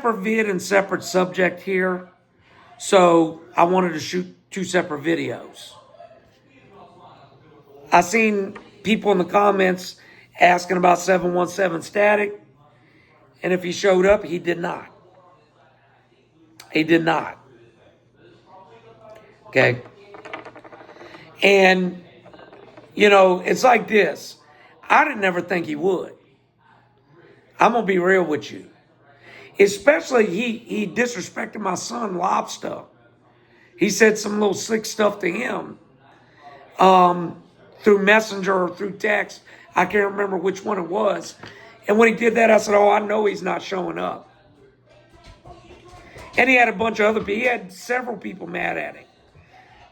Separate vid and separate subject here. So I wanted to shoot two separate videos. I seen people in the comments asking about 717 Static. And if he showed up, he did not. He did not. Okay. And, it's like this. I didn't ever think he would. I'm going to be real with you. Especially he disrespected my son, Lobster. He said some little slick stuff to him through Messenger or through text. I can't remember which one it was. And when he did that, I said, oh, I know he's not showing up. And he had a bunch of other people. He had several people mad at him.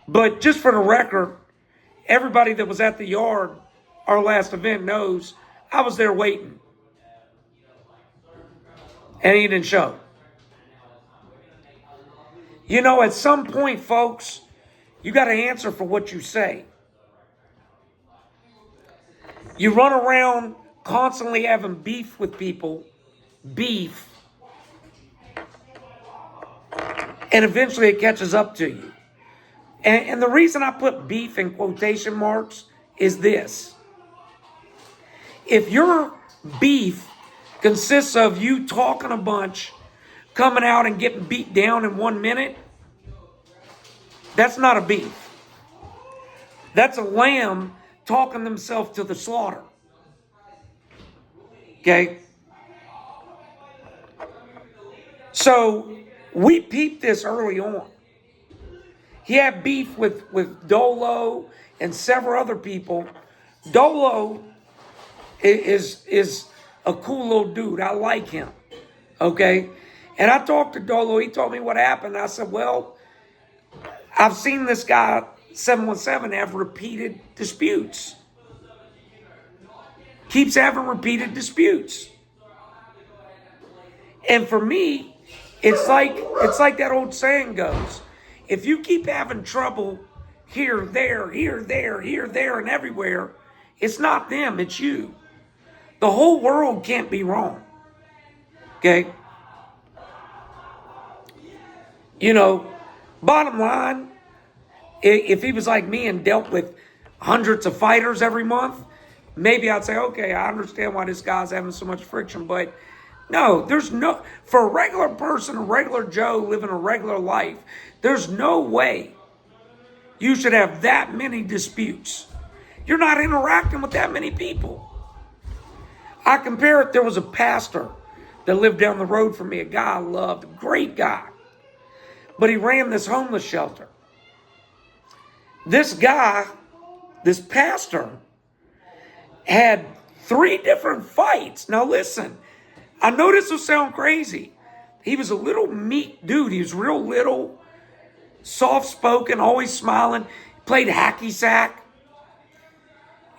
But just for the record, everybody that was at the yard, our last event, knows I was there waiting. And he didn't show. At some point, folks, you got to answer for what you say. You run around constantly having beef with people, and eventually it catches up to you. And the reason I put beef in quotation marks is this. If your beef consists of you talking a bunch, coming out and getting beat down in 1 minute, that's not a beef. That's a lamb talking themselves to the slaughter. Okay? So, we peeped this early on. He had beef with Dolo and several other people. Dolo is a cool little dude. I like him. Okay? And I talked to Dolo. He told me what happened. I said, well, I've seen this guy, 717, have repeated disputes. Keeps having repeated disputes. And for me, it's like that old saying goes. If you keep having trouble here, there, and everywhere, it's not them, it's you. The whole world can't be wrong. Okay? Bottom line, if he was like me and dealt with hundreds of fighters every month, maybe I'd say, okay, I understand why this guy's having so much friction. But no, for a regular person, a regular Joe living a regular life, there's no way you should have that many disputes. You're not interacting with that many people. I compare it, there was a pastor that lived down the road from me, a guy I loved, a great guy. But he ran this homeless shelter. This guy, this pastor, had 3 different fights. Now listen, I know this will sound crazy. He was a little meek dude. He was real little, soft-spoken, always smiling. Played hacky sack.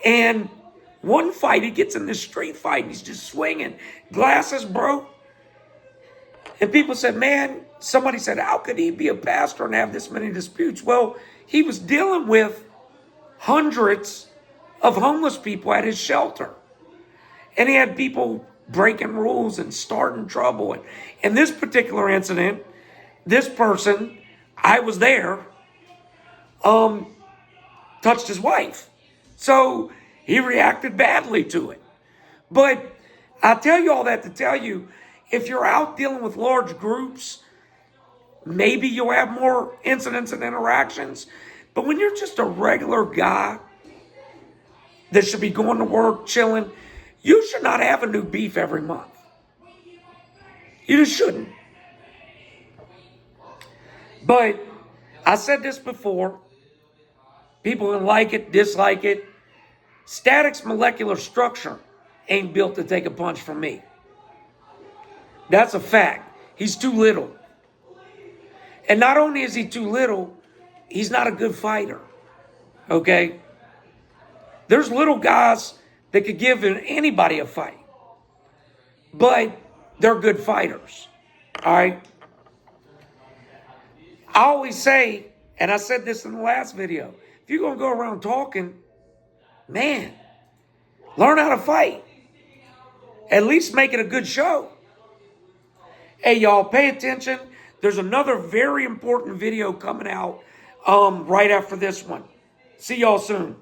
And one fight, he gets in this street fight, and he's just swinging. Glasses broke. And people said, man, somebody said, how could he be a pastor and have this many disputes? Well, he was dealing with hundreds of homeless people at his shelter. And he had people breaking rules and starting trouble. And in this particular incident, this person, I was there, touched his wife. So he reacted badly to it. But I tell you all that to tell you, if you're out dealing with large groups, maybe you'll have more incidents and interactions. But when you're just a regular guy that should be going to work, chilling, you should not have a new beef every month. You just shouldn't. But I said this before. People can like it, dislike it. Static's molecular structure ain't built to take a punch from me. That's a fact. He's too little. And not only is he too little, he's not a good fighter. Okay? There's little guys that could give anybody a fight. But they're good fighters. All right? I always say, and I said this in the last video, if you're going to go around talking, man, learn how to fight. At least make it a good show. Hey, y'all, pay attention. There's another very important video coming out right after this one. See y'all soon.